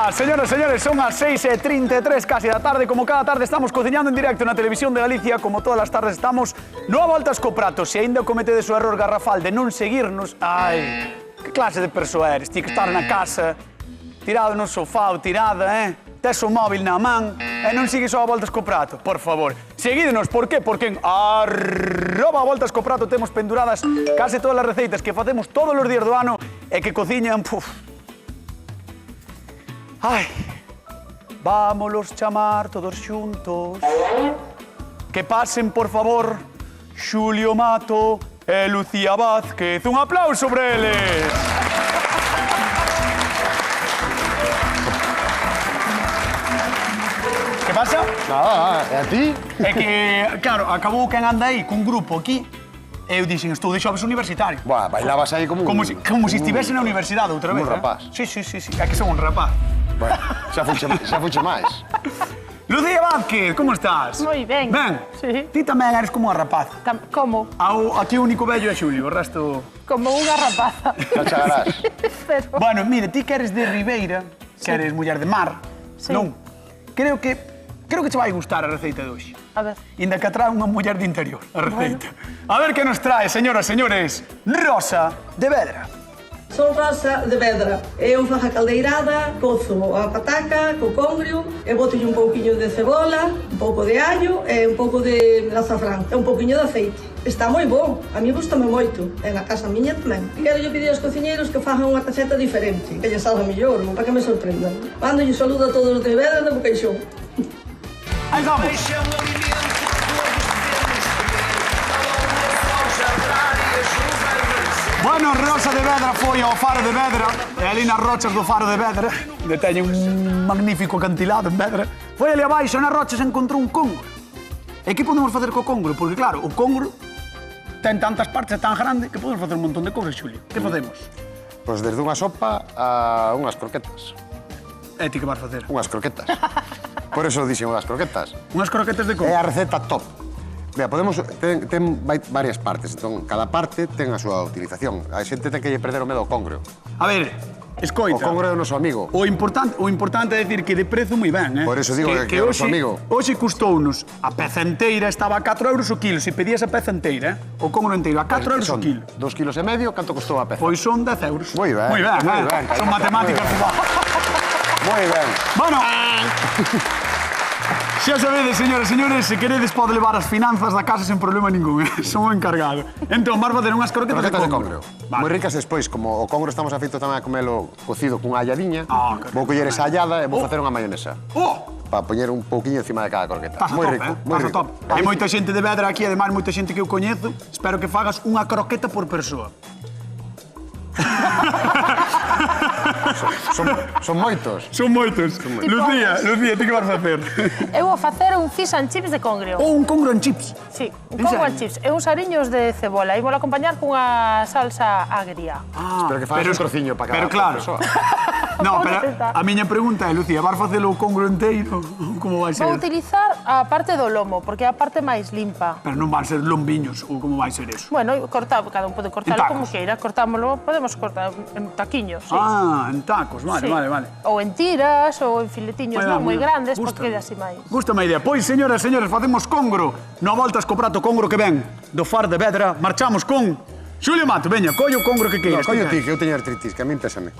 días, señoras e señores, son as 6:33 casi da tarde. Como cada tarde estamos cociñando en directo na televisión de Galicia, como todas as tardes estamos no a voltas co prato. Se aínda cometedes o error garrafal de non seguirnos, ai, que clase de persoa eres? Ti que estar na casa, tirado no sofá ou tirada, tes o móvil na man e non sigues só a voltas co prato. Por favor, seguídenos, por qué? Porque en @voltascoprato temos penduradas case todas as receitas que facemos todos os días do ano e que cociñan, Ai, vámonos chamar todos xuntos. Que pasen, por favor, Xulio Mato e Lucía Vázquez. Un aplauso sobre eles. Que pasa? Nada, e a ti? É que, claro, acabou quen anda aí cun grupo aquí. E eu dixen, estou de xoves universitario. Buah, bailabas aí como Como si estivese na universidade outra vez. Un rapaz. Sí, é que son un rapaz. Bueno, xa fuche máis. Lucía Vázquez, como estás? Moi ben. Ben? Sí. Ti tamén eres como unha rapaza. Como? Aquí o único vello é Xulio, o resto... Como unha rapaza. Xa chegarás. Pero... Bueno, mire, ti que eres de Ribeira, que eres muller de mar, Sí. non? Creo que te vai gustar a receita de hoxe. A ver. Inda que trae unha muller de interior, a receita. A ver que nos trae, señoras e señores, Rosa de Vedra. Son Rosa de Vedra. Eu fago a caldeirada, cozo a pataca, co congrio, e boto un pouquiño de cebola, un pouco de allo e un pouco de azafrán e un pouquiño de aceite. Está moi bom, a mí gustame moito, e na casa miña tamén. Quero lle pedir aos cociñeiros que fagan unha receta diferente, que lle salga mellor, non para que me sorprendan. Mando lle saludo a todos os de Vedra de Boqueixón. Aí vamos. Bueno, Rosa de Vedra foi ao Faro de Vedra e ali nas rochas do Faro de Vedra que teñen un magnífico acantilado en Vedra. Foi ali abaixo nas rochas e encontrou un congro. E que podemos facer co congro? Porque claro, o congro ten tantas partes, é tan grande que podemos facer un montón de cosas, Xulio. Que facemos? Pois desde unha sopa a unhas croquetas. E ti que vas facer? Unhas croquetas. Por eso dixen unhas croquetas. Unhas croquetas de É congro. a receta top. Mira, ten varias partes, entón cada parte ten a súa utilización. A xente ten que lle perder o medo ao congrio. A ver, escoita. O congrio é o noso amigo. O importante é dicir que de prezo moi ben, Por eso digo que é o noso amigo. Hoxe custounos a peza enteira, estaba a 4 euros o kilo. Se pedías a peza enteira, o congro enteiro, a 4 euros o Son kilo. 2,5 kilos, canto costou a peza? Pois son 10 euros. Moi ben, Moi ben, moi ben, Son matemáticas. Moi ben. Bueno, xa sabedes, señores e señores, se queredes pode levar as finanzas da casa sen problema ningún, son o encargado. Entón, vas facer unhas croquetas Croquetas de de congro. congrio. Vale. Moi ricas despois, como o congro estamos afeito tamén a comelo cocido cunha alladiña, Que vou coller esa allada e vou facer unha mayonesa. Oh! Para poñer un pouquiño encima de cada croqueta. Pasa Moi top, rico, moi Pasa rico. top. Hai moita xente de Vedra aquí, ademais moita xente que eu coñezo. Espero que fagas unha croqueta por persoa. Son moitos. Son moitos. Lucía, ti que vas facer? Eu vou facer un fish and chips de congrio. Ou un congro en chips. Sí, un En congrio serio? and chips. E uns ariños de cebola. E vou acompañar cunha salsa agria. Espero que fagas un trociño para cada Pero claro. persoa. No, Vamos pero a tentar. a miña pregunta é, Lucía, vas facelo o congro inteiro? Como vai ser? Vou utilizar a parte do lomo, porque é a parte máis limpa. Pero non van ser lombiños, ou como vai ser eso? Bueno, cada un pode cortalo tacos. como queira. Cortámoslo, podemos cortar en taquiños, sí. En tacos, vale, Sí. vale. Ou en tiras, ou en filetiños non moi grandes, Gústame. porque quede así máis. Gústame a idea. Pois, señoras e señores, facemos congro. No voltas co prato congro que ven do Far de Vedra. Marchamos con Xulio Mato. Veña, colle o congro que No, queiras. coño ti, que eu teño artritis, que a min pésame.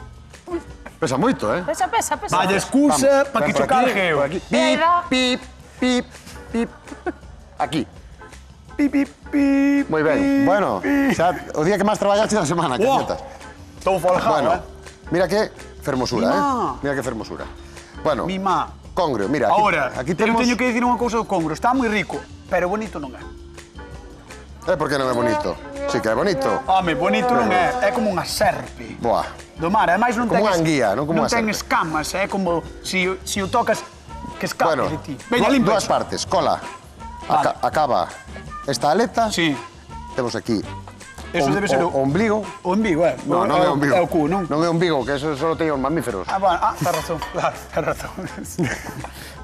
Pesa moito, Pesa. Vaya excusa para que Por chocar aquí, geo. por aquí. Pip, Era. pip, pip, pip. Aquí. Pip, pip, pip. Moi ben. pip, Bueno, pip. xa o día que máis traballaste da semana, Oh, cañetas. estou folgado, Bueno, mira que fermosura, Mima. Mira que fermosura. Bueno, Mima. congrio, mira, aquí, Ahora, aquí eu temos... teño que dicir unha cousa do congro. Está moi rico, pero bonito non é. Por que non é bonito? Sí que é bonito. Home, bonito non é. É como unha serpe. Boa. Do mar, ademais non ten... Como unha anguía, non como non unha ten serpe. escamas, é como se o tocas que escape Bueno, de ti. Veña, limpa. dúas partes. Cola, Vale. acaba esta aleta. Sí. Temos aquí Eso debe ser o ombligo. o umbigo, é. Non é ombligo. É o cu, non? Non é ombligo, que eso só teñen os mamíferos. Bueno, tens razón, claro, tens razón.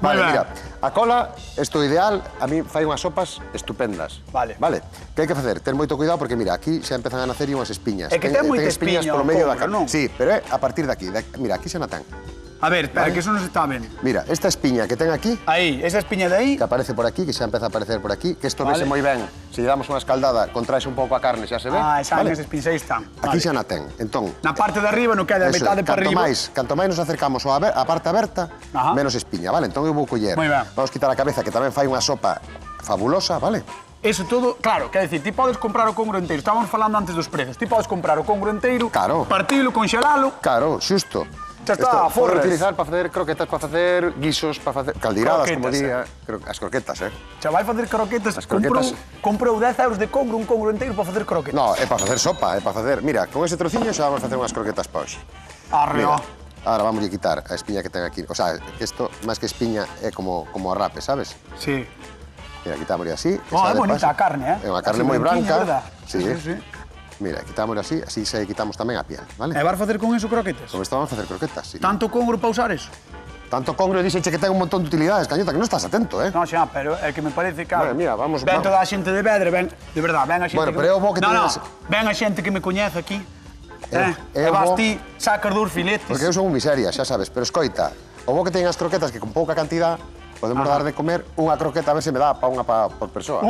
Vale, Moi ben. mira, a cola, isto ideal, a mí fai unhas sopas estupendas. Vale. Vale, que hai que facer? Ten moito cuidado porque, mira, aquí xa empezan a nacer unhas espiñas. É que ten moita espiñas espiña polo o medio da congro, non? Sí, pero é a partir de aquí. Mira, aquí xa na ten. A ver, espera, que eso no se está vendo. Mira, esta espiña que ten aquí, Aí, esa espiña de aí. que aparece por aquí, que xa empeza a aparecer por aquí, que isto Vale. vese moi ben. Se lle damos unha escaldada, contraese un pouco a carne, xa se ve. Ah, esa, vale? esas pincéis están. Aquí Vale. xa na ten. Entón, Na parte de arriba non queda a eso, metade para arriba. canto máis nos acercamos á parte aberta, Ajá. menos espiña, vale? Entón eu vou coller. Moi ben. Vamos quitar a cabeza, que tamén fai unha sopa fabulosa, vale? Eso todo, claro, quer decir, ti podes comprar o congro inteiro. Estábamos falando antes dos prezos. Ti podes comprar o congro inteiro, Claro. partilo, conxelalo. Claro, xusto. Xa está, Isto pode forres. utilizar para facer croquetas, para facer guisos, para facer caldeiradas, como Croquetas, diría. As croquetas, Xa vai facer croquetas. As croquetas. Comprou 10 euros de congro, un congro inteiro para facer croquetas. No, é para facer sopa, é para facer... Mira, con ese trociño xa vamos a facer unhas croquetas para hoxe. Arreo. Ahora vamos a quitar a espiña que ten aquí. O sea, que isto, máis que espiña, é como a rape, sabes? Sí. Mira, quitámosle así. que Oh, xa é de bonita paso- a carne, eh? É unha carne Así moi branquiña, branca. verdad? Sí, Sí. Mira, quitámosle así se quitamos tamén a piel, vale? E vas facer con eso croquetas? Con isto vamos a facer croquetas, sí. Tanto congro para usar eso? Tanto congro dixeche que ten un montón de utilidades, Cañota, que non estás atento, eh? No, xa, pero é que me parece, claro. Vale, mira, vamos- Ven vamos. toda a xente de Vedra, ven, de verdad, ven a xente Bueno, que... pero é o bo que no, tedes- ven a xente que me coñece aquí. É E o vas bo- ti, sacas dous filetes. Porque eu son un miseria, xa sabes, pero escoita, o bo que teñen as croquetas que con pouca cantidad podemos dar de comer unha croqueta a ver se me dá pa unha por persoa.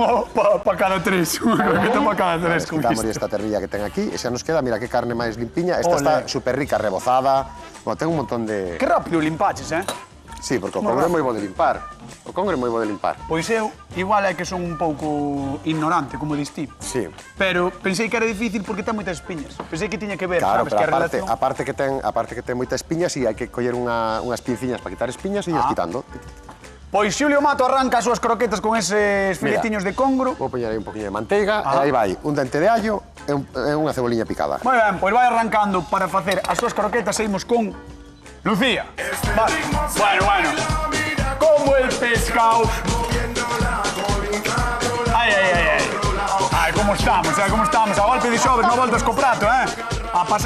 Pa cada tres, unha croqueta pa cada tres, con Quitamos isto. esta terrilla que ten aquí e xa nos queda, mira que carne máis limpiña. Esta Ole. está super rica, rebozada. Bueno, ten un montón de... Que rápido limpaches, eh? Sí, porque o congro é moi bo de limpar. O congro é moi bo de limpar. Pois eu, igual é que son un pouco ignorante, como dis ti. Sí. Pero pensei que era difícil porque ten moitas espiñas. Pensei que tiña que ver, Claro, sabes, pero que a relación... aparte que ten moita espiña, sí, hai que coller unhas pinciñas para quitar espiñas e irlas quitando. Pois Xulio Mato arranca as súas croquetas con eses filetiños de congro. Vou poñer aí un poquinho de manteiga e aí vai un dente de allo e unha ceboliña picada. Moi ben, pois vai arrancando para facer as súas croquetas. Seguimos con Lucía. Vale. Bueno. Como el pescado. Ai, como estamos, a golpe de sobres, non voltas co prato,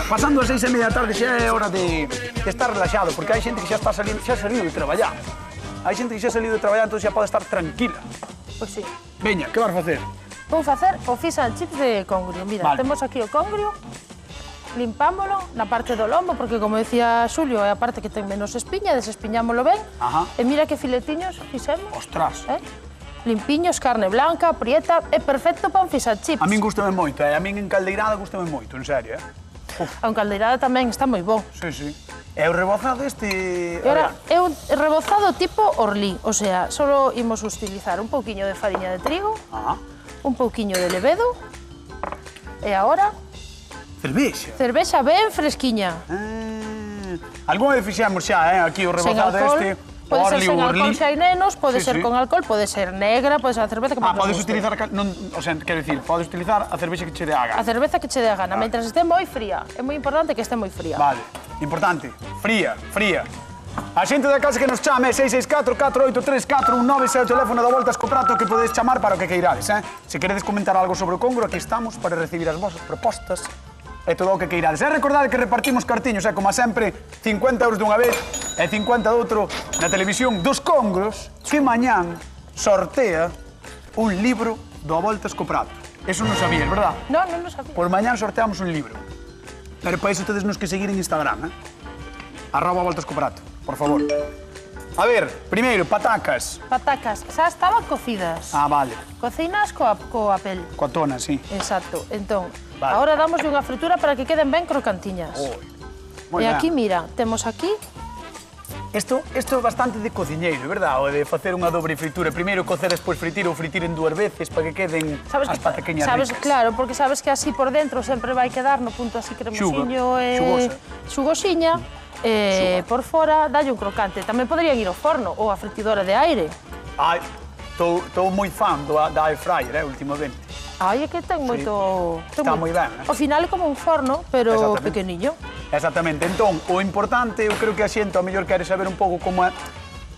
pasando as 6:30 da tarde xa é hora de estar relaxado, porque hai xente que xa salido de traballar. Hai xente que xa salido de traballar, entón xa pode estar tranquila. Pois sí. Veña, que vas facer? Vou facer o fish and chips de congrio. Mira, Vale. temos aquí o congrio, limpámolo na parte do lombo, porque como decía Xulio, é a parte que ten menos espiña, desespiñámolo ben. Ajá. E mira que filetiños fixemos. Ostras. Limpiños, carne blanca, prieta, é perfecto para un fish and chips. A min gustame moito, a min en caldeirada gustame moito, en serio, A un caldeirada tamén está moi bo. Sí. E o rebozado este... E ora, é un rebozado tipo orlí, o sea, solo imos utilizar un pouquiño de fariña de trigo, Ajá. un pouquiño de levedo, e agora, Cervexa. cervexa ben fresquiña. Algún vez fixemos xa, aquí o Sen rebozado alcohol, este, pode ser sen alcohol se hai nenos, pode Sí, ser sí. con alcohol, pode ser negra, pode ser a cerveza que máis podes nos guste. utilizar, o sea, quero dicir, podes utilizar a cervexa que che dé a A gana. cerveza que che dé a gana, mentras este moi fría. É moi importante que este moi fría. Vale, importante, fría. A xente da casa que nos chame, 664-483-419, é o teléfono da Voltas co Prato que podedes chamar para o que queirades, Se queredes comentar algo sobre o congro, aquí estamos para recibir as vosas propostas e todo o que queirades. E recordade que repartimos cartiños, como sempre, 50 euros dunha vez e 50 doutro na televisión dos congros que mañán sortea un libro do Voltas co Prato. Eso non sabías, verdad? Non lo sabía. Por mañán sorteamos un libro. Pero para iso tedes nos que seguir en Instagram, @Voltas co Prato, por favor. A ver, primeiro, patacas. Patacas, xa estaban cocidas. Ah, vale. Cocinas coa pel. Coa tona, sí. Exacto. Entón, Vale. agora damos unha fritura para que queden ben crocantiñas. Moi E ben. aquí, mira, temos aquí Isto é bastante de cociñeiro, verdad? O de facer unha dobre fritura. Primeiro cocer, despois fritir ou fritir en dúas veces para que queden as pataqueñas sabes, ricas. claro, porque sabes que así por dentro sempre vai quedar no punto así cremosiño e xugosiña. Por fora dalle un crocante. Tamén podrían ir ao forno ou a fritidora de aire. Ai, estou moi fan da air fryer, últimamente. Ai, é que ten moito... Está moi ben, Ao final é como un forno, pero Exactamente. pequeniño. Exactamente. Entón, o importante, eu creo que a xente, ao mellor quere saber un pouco como é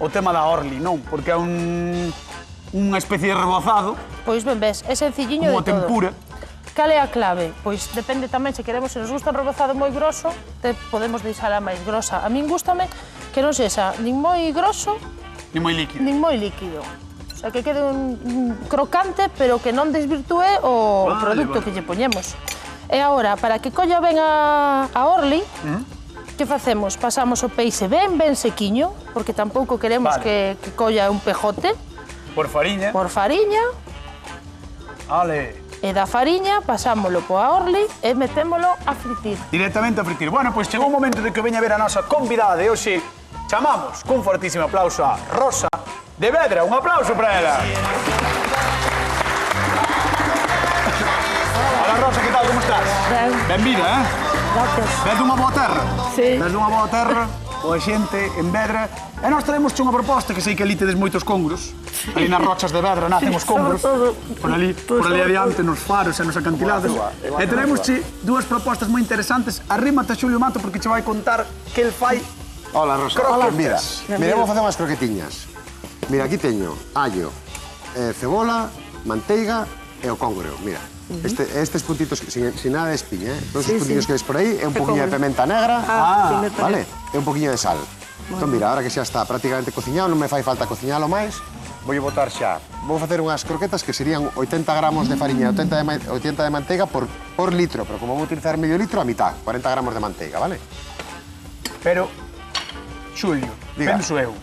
o tema da orli, non? Porque é unha especie de rebozado, Pois ben ves, é sencilliño como de todo. tempura. Cal é a clave? Pois depende tamén, se queremos, se nos gusta un rebozado moi grosso, podemos deixala máis grosa. A min gústame que non sexa nin moi grosso, Ni moi líquido. nin moi líquido. O sea, que quede un crocante, pero que non desvirtúe o Vale, produto vale. que lle poñemos. E agora, para que colla ben a orli, que facemos? Pasamos o peixe ben sequiño, porque tampouco queremos que colla un pejote. Por fariña. Por fariña. Ale. E da fariña pasámolo poa orli e metémolo a fritir. Directamente a fritir. Bueno, pois chegou o momento de que veña ver a nosa convidada de hoxe. Chamamos cun fortísimo aplauso a Rosa de Vedra. Un aplauso para ela. Hola, Rosa, que tal? Como estás? Ben. Benvida, Gracias. Ves dunha boa terra? Sí. Ves dunha boa terra, boa xente, en Vedra. E nós traemos unha proposta que sei que ali tedes moitos congros. Ali nas rochas de Vedra nacen os congros. Por ali adiante, nos faros e nos acantilados. E traemos dúas propostas moi interesantes. Arrímate a Xulio Mato porque che vai contar que el fai. Hola, Rosa. Croquetas. Mira, vou facer unhas croquetiñas. Mira, aquí teño allo, cebola, manteiga e o cóngreo. Mira, estes puntitos sin nada de espiña, todos os puntitos que ves por aí, é un poquinho de pimenta negra, vale? E un poquinho de sal. Entón, mira, ahora que xa está prácticamente cociñado, non me fai falta cociñalo máis, vou botar xa. Vou facer unhas croquetas que serían 80 gramos de fariña e 80 de manteiga por litro, pero como vou utilizar medio litro, a mitad, 40 gramos de manteiga, vale? Pero, Xulio, penso eu,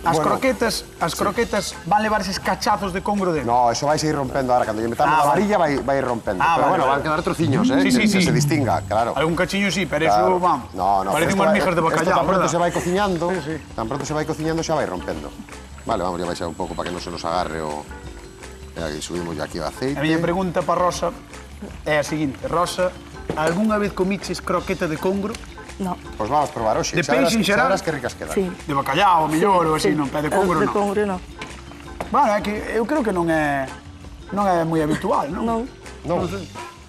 as croquetas van levar eses cachazos de congro dentro. No, eso vais a ir rompendo ahora, cando lle metamos a varilla vai ir rompendo. Pero bueno, van a quedar trociños, Sí. que se distinga, claro. Algún cachiño sí, pero eso, vamos, No, parece unhas migas de bacallao, tan pronto verdad? se vai cociñando, tan pronto se vai cociñando xa vai rompendo. Vale, vamos a baixar un pouco para que non se nos agarre o... E aquí subimos aquí o aceite. A miña pregunta para Rosa é a seguinte. Rosa, algunha vez comiches croqueta de congro? No. Pois vamos probar hoxe. De peixe en xeral? Xa verás que ricas quedan. Sí. De bacallao, mellor, ou así, non? Pero de congro De non. congrio, no. Bueno, é que eu creo que non é moi habitual, non? Non. Non.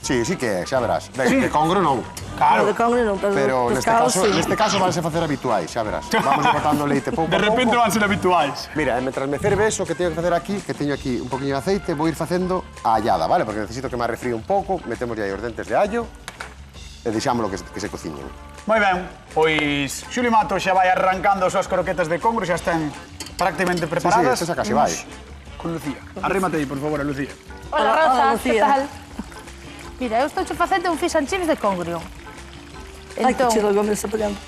Sí que é, xa verás. De congro non. Claro. No, de congrio non, Pero pero neste caso vanse facer habituais, xa verás. Vamos botando leite pouco De a pouco. repente van ser habituais. Mira, mentras me ferve eso que teño que facer aquí, que teño aquí un poquinho de aceite, vou ir facendo a allada, vale? Porque necesito que me arrefríe un pouco, metemos aí os dentes de allo e deixámoslo que se cociñen. Moi ben, pois Xulio Mato xa vai arrancando as súas croquetas de congro, xa están prácticamente preparadas. esta xa casi vai. Con Lucía. Arrímate aí, por favor, a Lucía. Hola, Rosa, Hola, que Lucía. tal? Mira, eu estou facendo un fish and chips de congrio. Ai, que Entón, chido, me está pegando.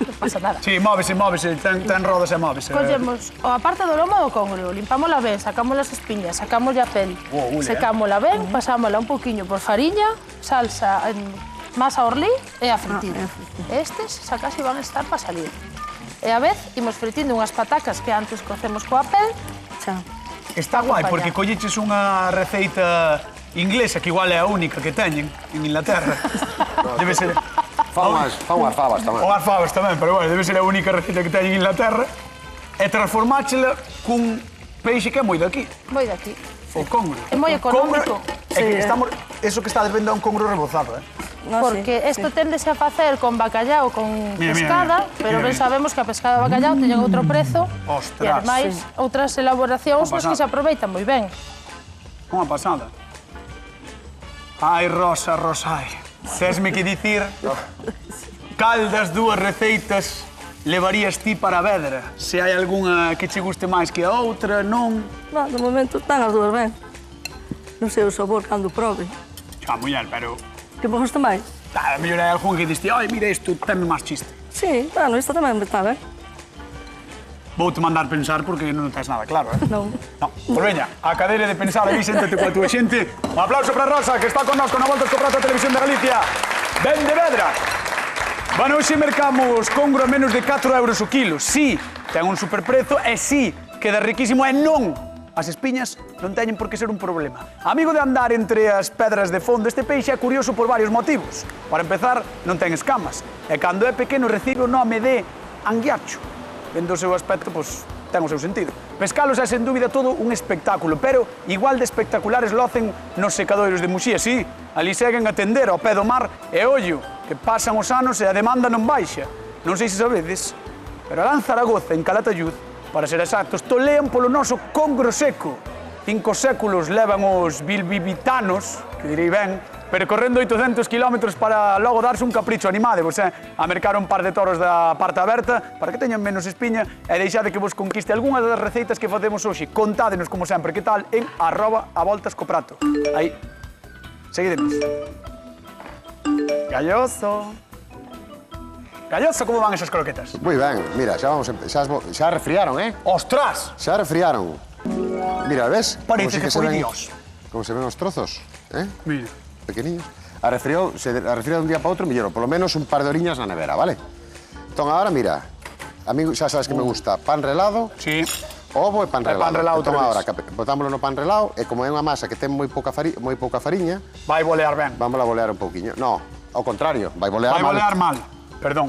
non pasa nada. Sí, móvese, ten rodas e móvese. Collemos a parte do lomo do congrio, limpámola ben, sacamos as espiñas, sacamos a pel, secámola ben, pasámola un poquinho por fariña, salsa, masa orlí e a fritir. Estes xa casi van estar para salir. E a vez, imos fritindo unhas patacas que antes cocemos coa pel. Xa. Está guai, porque colleches unha receita inglesa, que igual é a única que teñen en Inglaterra. Debe ser... Fa unhas fabas tamén. Ou as fabas tamén, pero bueno, debe ser a única receita que teñen en Inglaterra. E transformáchela cun peixe que é moi daqui. Moi daqui. O congro. É moi económico. É que Sí, estamos... Eso que estades vendo é un congro rebozado, No, Porque sí, isto téndese a facer con bacallao, con Mira, pescada, pero ben sabemos que a pescada e o bacallao teñen outro prezo. Ostras. E ademais, outras elaboracións Non pasa que se aproveitan moi ben. Unha pasada. Ai, Rosa, Rosai. Tesme que dicir cal das dúas receitas levarías ti para a Vedra? Se hai algunha que che guste máis que a outra, non? No, de momento están as dúas ben. Non sei o sabor cando probe. Xa, muller, pero... Que me gusta máis? A mellor hai algún que diste, ai, mira isto, tenme máis chiste. Sí, bueno, isto tamén está ben. Vou-te mandar pensar porque non tens nada claro, Non. No, pois veña, a cadeira de pensar aí, séntate coa túa xente. Un aplauso para Rosa, que está connosco na Volta ao Prato da Televisión de Galicia. Ben de Vedra. Bueno, hoxe mercamos congro a menos de 4 euros o kilo. Sí, ten un superprezo e sí, queda riquísimo e non. As espiñas non teñen por que ser un problema. Amigo de andar entre as pedras de fondo, este peixe é curioso por varios motivos. Para empezar, non ten escamas. E cando é pequeno recibe o nome de anguiacho. Vendo o seu aspecto, pois, ten o seu sentido. Pescalos é, sen dúbida, todo un espectáculo, pero igual de espectaculares locen nos secadoiros de Muxía. Sí, ali seguen a tender ao pé do mar e ollo, que pasan os anos e a demanda non baixa. Non sei se sabedes, pero alá en Zaragoza, en Calatayud, para ser exactos, tolean polo noso congro seco. 5 séculos levan os bilbibitanos, que direi ben, percorrendo 800 kilómetros para logo darse un capricho animadevos, a mercar un par de toros da parte aberta para que teñan menos espiña e deixade que vos conquiste algunha das receitas que facemos hoxe. Contádenos, como sempre, que tal en @avoltascoprato. Aí. Seguídenos. Galloso. Galloso, como van esas croquetas? Moi ben, mira, xa refriaron, Ostras! Xa refriaron. Mira, ves? Parece que foi ven, Dios. Como se ven os trozos, Mira. pequeniños. Se refriou dun día para outro, mellor, polo menos un par de horiñas na nevera, vale? Entón, agora, mira, a mí xa sabes que me gusta pan relado, Sí. ovo e pan relado. pan relado Entón, outra agora, botámoslo no pan relado, e como é unha masa que ten moi pouca fariña, Vai bolear ben. vamos a bolear un pouquiño. No, ao contrario, vai bolear Vai mal. bolear mal. Perdón.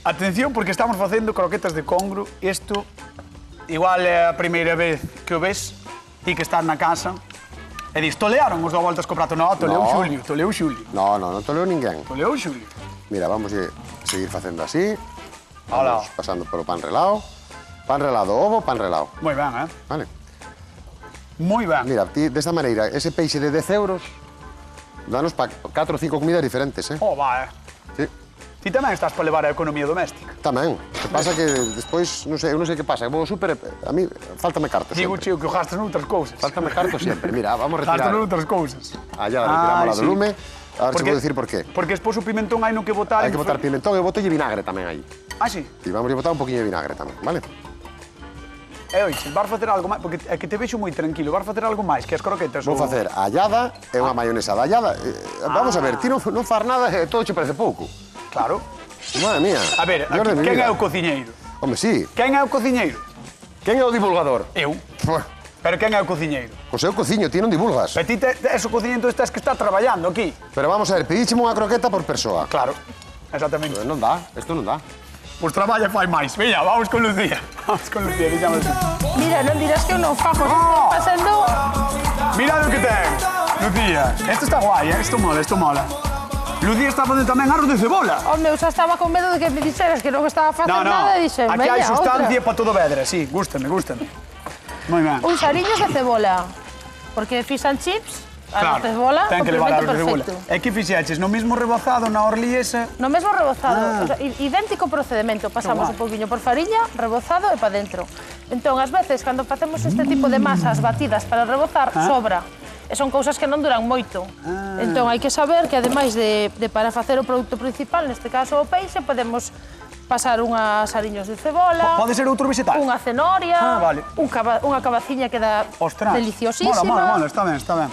Atención, porque estamos facendo croquetas de congro. Isto, igual é a primeira vez que o ves, ti que estás na casa, e dis, tolearon os do voltas co prato. No, toleou No. Xulio, toleou Xulio. No, non toleo ninguén. Toleou Xulio. Mira, vamos a seguir facendo así. Hola. Vamos pasando polo pan relado. Pan relado, ovo, pan relado. Moi ben, Vale. Moi ben. Mira, ti, desta maneira, ese peixe de 10 euros, danos para 4 ou 5 comidas diferentes, Oh, va, Sí, Ti tamén estás para levar a economía doméstica. tamén. O que pasa que despois, non sei, eu non sei que pasa, vou ao súper, a mí faltame carto Digo, sempre. cheo, que o gastas noutras cousas. Faltame carto sempre. Mira, vamos a Gastas retirar. noutras cousas. Allá retiramos la do lume. A ver se vou dicir por qué. Porque despois o pimentón hai no que botar... Hai que botar pimentón e botolle vinagre tamén aí. Ah, sí? E vamos a botar un poquinho de vinagre tamén, vale? Oixe, vas facer algo máis, porque é que te vexo moi tranquilo, vas facer algo máis que as croquetas. Vou facer a allada e unha maionesa da allada. Vamos a ver, ti non far nada e todo che parece pouco. Claro. Madre mía. A ver, Dios de mi quen vida. é o cociñeiro? Home, sí. Quen é o cociñeiro? Quen é o divulgador? Eu. Pua, Pero quen é o cociñeiro? Pois eu cociño, ti non divulgas. Pero ti tes o cociñeiro, entón estás que está traballando aquí. Pero vamos a ver, pedícheme unha croqueta por persoa. Claro. Exactamente. Non dá, isto non dá. Pois traballa e fai máis. Veña, vamos con Lucía. Vamos con Lucía, dígame. Mira, non dirás que eu non fago, Oh! estou pasando... Mirad o que ten. Lucía, isto está guai, isto mola, isto mola. Lucía está facendo tamén arroz de cebola. O meu xa estaba con medo de que me dixeras que non estaba a facer No, no, nada e dixen, aquí hai veña, sustancia outra. para todo vedre, sí, gústame, gústame. Moi ben. Uns ariños de cebola, porque fish and chips, a cebola, ten que levar arroz de cebola. perfecto. E que fixeches? No mismo rebozado na orli esa? No mesmo rebozado, o sea, idéntico procedimento. Pasamos guai. un poquinho por fariña, rebozado e pa dentro. Entón, ás veces, cando facemos este tipo de masas batidas para rebozar, sobra. E son cousas que non duran moito. Entón, hai que saber que, ademais de para facer o produto principal, neste caso o peixe, podemos pasar unhas ariños de cebola, Pode ser outro vegetal? unha cenoria, Vale. unha cabaciña que dá Ostras. deliciosísima. Mola, está ben, está ben.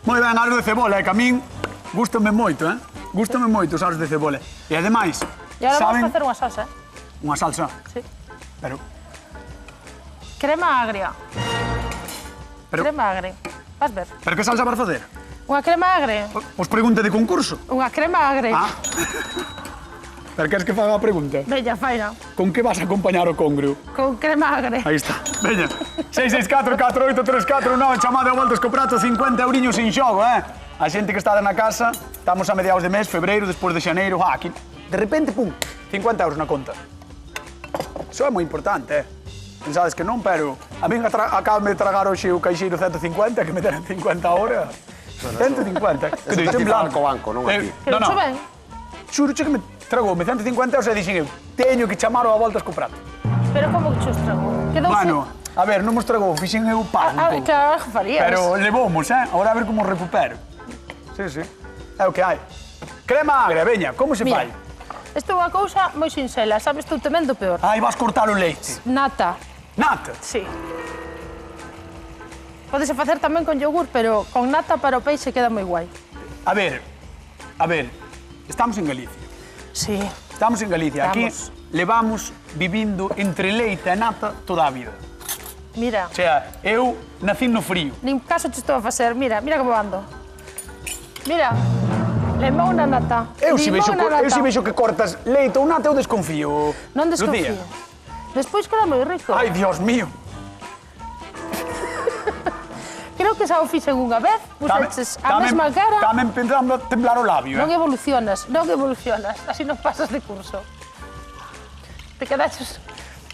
Moi ben, arroz de cebola, que a min gústame moito, Gústame moito os arroz de cebola. E ademais, E agora saben... vamos facer unha salsa, Unha salsa, Sí. pero... Crema agria. Pero- Crema agria. Vas ver. Pero que salsa vas facer? Unha crema agria. Pois pregunta de concurso. Unha crema agria. Ah. Pero queres que faga a pregunta? Veña, faina. Con que vas a acompañar o congrio? Con crema agria. Aí está. Veña. 664-483419, chamada de voltas co prato, 50 euriños en xogo, A xente que está na casa, estamos a mediados de mes, febreiro, despois de xaneiro, aquí, de repente, pum, 50 euros na conta. Iso é moi importante, Pensades que non, pero a min acaba de tragar hoxe o caixeiro 150, que me deran 50 horas. 150. Que Eso dixen te blanco. banco, non aquí. Pero No, xo no. ben. Xuro que me tragoume 150 euros e dixen eu, teño que chamar a voltas co prato. Pero como que xo estragou? Quedou Bueno, a ver, non mos tragou, fixen eu pan. claro, farías. Pero levamos, Ahora a ver como recupero. Sí, sí. É o que hai. Crema agria, veña, como se Mira, fai? isto é unha cousa moi sinxela, sabes tú tamén do peor. Aí vas cortar o leite. Nata, Nata. sí. Pódese facer tamén con yogur, pero con nata para o peixe queda moi guai. A ver, estamos en Galicia. Sí. Estamos en Galicia. Aquí Estamos. levamos vivindo entre leite e nata toda a vida. Mira, O sea, eu nací no frío. nin caso te estou a facer. Mira, mira como ando. Mira, lemón na nata. Eu si limón na nata. vexo que cortas leite ou nata, eu desconfío. Non desconfío. Lucía. Despois queda moi rico. Ai, Dios mío. Creo que xa o fixen unha vez, puxeches a mesma cara. Tamén pensando temblar o labio, Non evolucionas, así non pasas de curso. Te quedaches...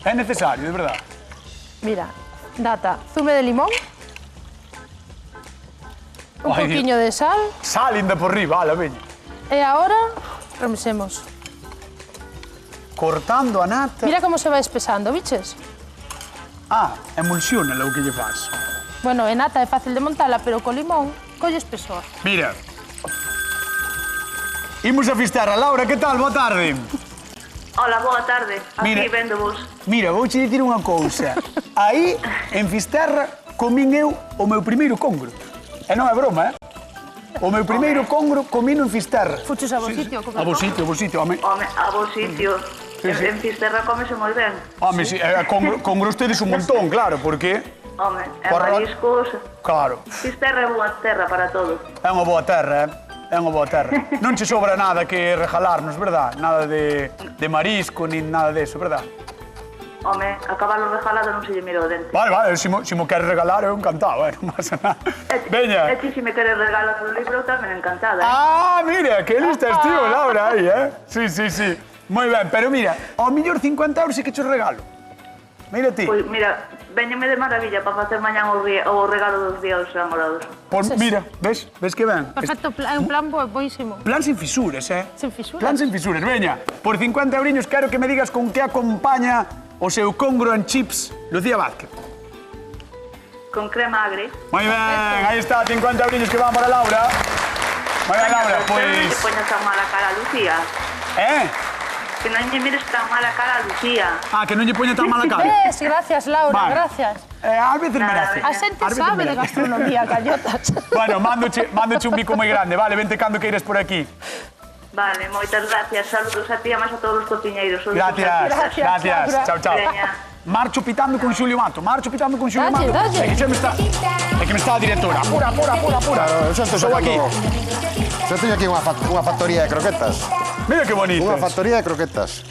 É necesario, de verdad. Mira, nata, zume de limón, un Ai, poquinho de sal, Sal inda por riba, ala, veña. e agora remesemos. Cortando a nata. Mira como se vai espesando, biches? Ah, emulsiónala o que lle faz. Bueno, e nata é fácil de montala, pero co limón colle espesor. Mira. Imos a Fisterra. Laura, que tal? Boa tarde. Hola, boa tarde. Mira. Aquí vendo vos. Mira, vouche dicir unha cousa. Aí, en Fisterra, comín eu o meu primeiro congro. E non é broma, O meu primeiro congro comino en Fisterra. Fuches a vos sitio? A vos sitio, home. Home, a vos sitio. Sí. En Fisterra comese moi ben. Home, si, congros tedes un montón, claro, porque... Home, en Porra- mariscos... Claro, Fisterra é boa terra para todo. é unha boa terra, É unha boa terra. Non che sobra nada que regalarnos, verdad? Nada de marisco, nin nada deso, verdad? Home, a cabalo regalado non se lle mira o dente. Vale, se mo queres regalar, eu encantado, non pasa nada. Veña. E ti, se me queres regalar un libro, tamén encantada. Ah, mira, que lista estío, Laura, aí, Sí. Moi ben, pero mira, ao millor 50 euros sí que che regalo. Mira ti. Pois, mira, véñeme de maravilla para facer mañán o regalo dos días namorados. Pois mira, ves que ben. Perfecto, é un plan boísimo. Plan sin fisuras, Sin fisuras. Plan sin fisuras, veña. Por 50 euriños quero que me digas con que acompaña o seu congro en chips Lucía Vázquez. Con crema agre. Moi ben, aí está, 50 euriños que van para Laura. Moi ben, Laura, Pero non pois... te poñas tan mala cara a Lucía. Que non lle mires tan mala cara a Lucía. Ah, que non lle poña tan mala cara. Gracias, Laura, Vale. gracias. Ás veces Nada, merece. veña. A xente Ás veces sabe de merece. gastronomía, gallotas. Bueno, mándoche un bico moi grande, vale, vente cando que ires por aquí. Vale, moitas gracias. Saludos a ti e máis a todos os cociñeiros. Sois Gracias. Laura. Chao. Veña. Marcho pitando con Xulio Mato, Dalle. É que me está a directora. Apura. Xa estou Estou aquí. Xa teño aquí unha factoría de croquetas. Mira que bonito. Unha factoría de croquetas.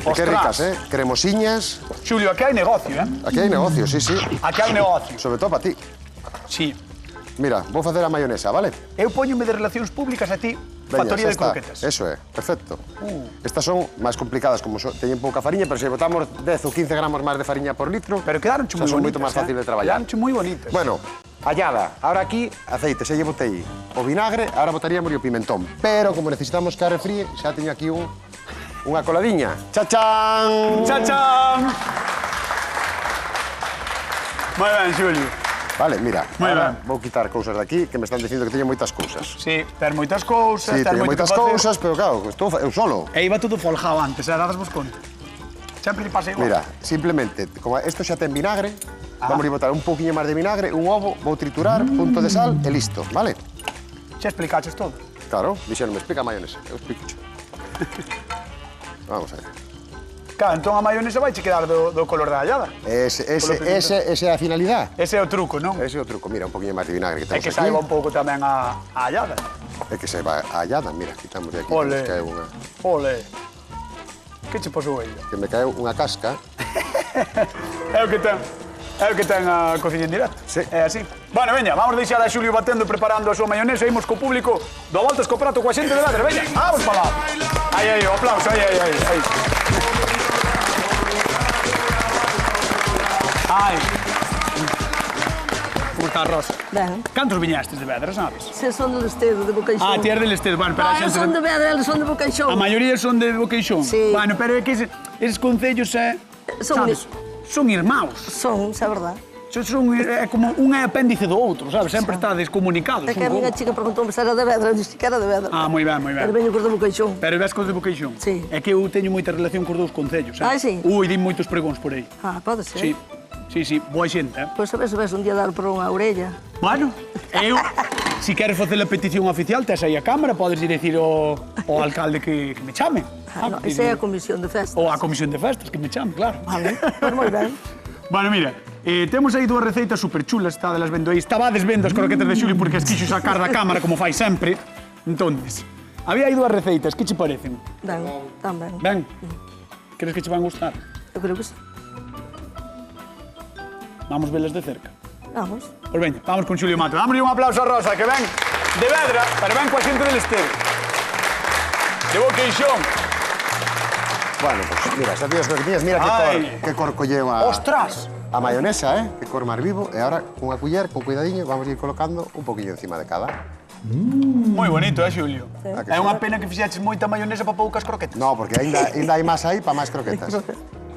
E que Ostras. ricas, Cremosiñas. Xulio, aquí hai negocio, Aquí hai negocio, sí. Aquí hai negocio. Sobre todo para ti. Sí. Mira, vou facer a mayonesa, vale? Eu poñome de relacións públicas a ti, Veña, factoría xa de está. croquetas. Eso é, perfecto. Estas son máis complicadas, como teñen pouca fariña, pero se botamos 10 ou 15 gramos máis de fariña por litro, Pero quedaronche xa moi son bonitas. moito máis fácil de traballar. Quedaronche moi bonitas. Bueno, hallada. Ahora aquí, aceite, xa lle botei o vinagre, ahora botaríamos o pimentón. Pero como necesitamos que arrefríe, xa teño aquí unha coladiña. Chachán! Chachán! Moi ben, Xulio. Vale, mira, Moi ahora ben. vou quitar cousas de aquí que me están dicindo que teño moitas cousas. Sí, ter moitas cousas, Sí, ter teño moito que moitas facer. cousas, pero claro, estou eu solo. E iba todo folgado antes, dades vos conta. Sempre lle pasa igual. Mira, simplemente, como isto xa ten vinagre, vamos a botar un pouquiño máis de vinagre, un ovo, vou triturar, punto de sal e listo, vale? Xa explicaches todo. Claro, dixeronme, explica a mayonesa, eu explico. Vamos a ver. Claro, entón a mayonesa vai che quedar do color da hallada. Esa é a finalidade. Ese é o truco, non? Ese é o truco. Mira, un poquinho máis de vinagre que É temos que aquí. saiba un pouco tamén a hallada. É que saiba a hallada. Mira, quitamos de aquí. Ole. Que, caeu unha, Ole. Que che pasou aí? que me caeu unha casca. É o que ten a cociña en directo. Sí. É así. Bueno, veña, vamos deixar a Xulio batendo e preparando a súa mayonesa. Imos co público do Voltas co Prato coa xente de Vedra. Veña, vamos para lá. Aí, o aplauso, aí. Ai. Como está, Rosa? Ben, Cantos viñastes de Vedra, sabes? se son do Estedo, de Bocaixón. Ah, ti eres del Estedo. Bueno, pero a Ah, eu xente... son de Vedra, eles son de Bocaixón. A maioría son de Boqueixón. Sí. Bueno, pero é que eses concellos Son sabes, son irmãos. Son, xa é verdad. É como un é apéndice do outro, sabes? Sempre estades comunicados. É que a miña chica preguntou-me se era de Vedra, eu disse que era de Vedra. Ah, moi ben. Pero veño cos de Bocaixón. Pero ves cos de Boqueixón? Sí. É que eu teño moita relación cos dous concellos, Ah, sí? Ui, din moitos pregóns por aí. Ah, pode ser. Sí, boa xente, Pois a ver se ves un día dar por unha orella. Bueno, eu, si queres facer a petición oficial, tes aí a cámara, podes ir dicir ao alcalde que me chame. Ah, no, esa é a comisión de festas. Ou a comisión de festas, que me chame, claro. Vale, pois moi ben. Bueno, mira, temos aí dúas receitas superchulas, está delas vendo aí. Estabades vendo as croquetas de Xulio porque as quixo sacar da cámara como fai sempre. Entonces, había aí dúas receitas, que che parecen? Ben, tan ben. Ben? Crees que che van gustar? Eu creo que sí. Vamos velas de cerca. Vamos. Pois veña, vamos con Xulio Mato. Dámoslle un aplauso a Rosa, que ven de Vedra, pero ven coa xente del Estedo. De Boqueixón. Bueno, pues mira, xa tías croquetillas, mira Ai. que cor colleu a... Ostras! A mayonesa, que cor máis vivo. E ahora, cunha culler, con cuidadiño, vamos a ir colocando un poquinho encima de cada. Moi bonito, Xulio? Ah, que É sí. unha pena que fixeches moita mayonesa para poucas croquetas. No, porque ainda hai máis aí para máis croquetas.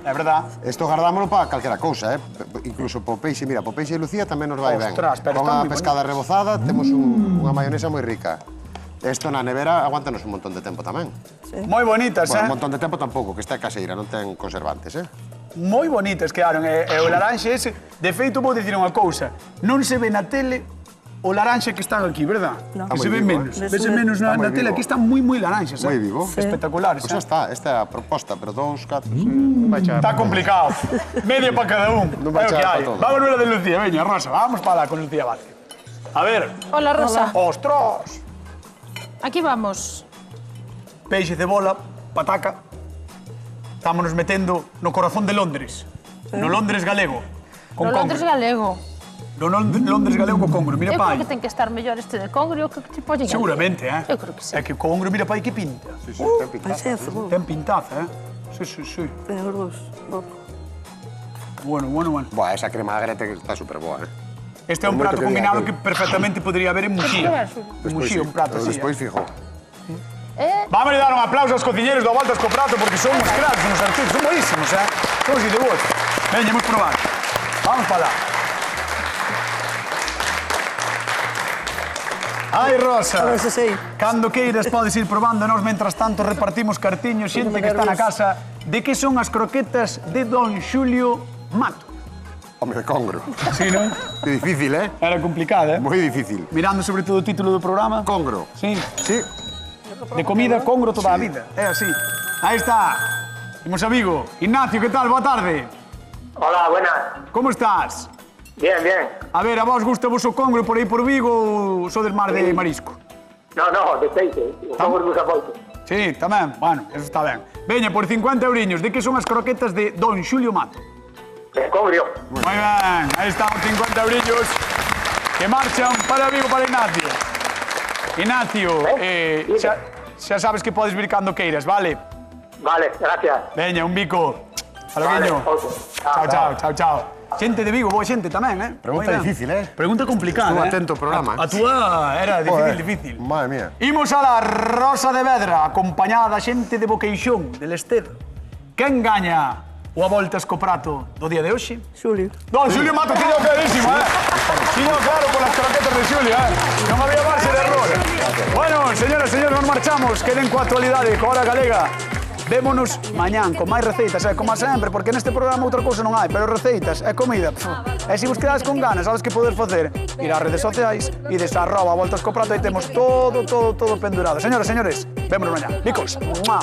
É verdad. Isto guardámoslo para calquera cousa, incluso po peixe, mira, po peixe de Lucía tamén nos vai ben. Ostras, pero Con está a moi pescada rebozada temos unha mayonesa moi rica. Esto na nevera aguántanos un montón de tempo tamén. Moi bonitas, Bueno, un montón de tempo tampouco, que está caseira, non ten conservantes, Moi bonitas quedaron. E o laranxe ese, de feito, vou dicir unha cousa. Non se ve na tele o laranxe que están aquí, verdad? No. Que se ve moi vivo, menos. Vese menos Está moi na tele. vivo. Aquí están moi laranxas, Moi vivo. Espectaculares, Pois está, esta é a proposta, pero 2, 4, vai char. Está complicado. Media para cada un. Non vai É o que char hai. para todo. Vamos a ver a de Lucía, veña, Rosa. Vamos para lá con Lucía Vázquez. A ver. Hola, Rosa. Ostras. Aquí vamos. Peixe, cebola, pataca. Estámonos metendo no corazón de Londres. No Londres galego. Con No Londres congrio. galego. No Londres galego con congrio. Mira Eu pa creo aí. que ten que estar mellor este de congrio que tipo de galego. Seguramente, Eu creo que sí. É que o congrio, mira pa aí que pinta. Sí, sí, ten pinta. Vai ser cebola. Ten pintaza, Sí. Ten os dous. Bueno. Boa, esa crema agrete que está superboa, Este é un Por prato moito que diga combinado que- que perfectamente podría haber en Muxía. En Muxía, un prato así. Despois fijo. Vamos a dar un aplauso aos cociñeros do Voltas co Prato porque son uns cracks, uns artistas, son buenísimos, Son así de vos. Veña, imos probar. Vamos para lá. Ai, Rosa. A ver se sei. Cando queiras podes ir probando, nós mentras tanto repartimos cartiños, xente que está na casa. De que son as croquetas de Don Xulio Mato? Home, de congro. Sí, non? Que difícil, Era complicada, Moi difícil. Mirando sobre todo o título do programa. Congro. Sí. Sí. De comida, congro toda a vida. É así. Aí está. Imos amigo. Ignacio, que tal? Boa tarde. Hola, buenas. Como estás? Bien, bien. A ver, a vos gusta vos o congro por aí por Vigo ou sodes mar de marisco? No, de peixe. Somos dos apoios. Sí, tamén. Bueno, eso está ben. Veña, por 50 euriños, de que son as croquetas de Don Xulio Mato? De congrio. Moi ben, aí están os 50 euriños que marchan para Vigo para Ignacio. Ignacio, xa sabes que podes vir cando queiras, vale? Vale, gracias. Veña, un bico. Hasta Vale, logo. outro. Chao. Xente de Vigo, boa xente tamén, Pregunta Moi ben. difícil, Pregunta complicada, Estuvo atento ao programa, A túa era difícil. Madre mía. Imos a la Rosa de Vedra, acompañada da xente de Boqueixón, del Estedo. Quen gaña o a voltas co prato do día de hoxe? Xulio. Don Xulio Mato, tiño clarísimo, Tiño claro con las croquetas de Xulio, Non había marxe de error. Bueno, señoras e señores, nos marchamos. Queden coa actualidade, coa hora galega. Vémonos mañán con máis receitas, como sempre, porque neste programa outra cousa non hai, pero receitas e comida. E se vos quedades con ganas, sabes que podes facer? Ir ás redes sociais e @voltascoprato, aí temos todo pendurado. Señoras e señores, vémonos mañán. Bicos. ¡Mua!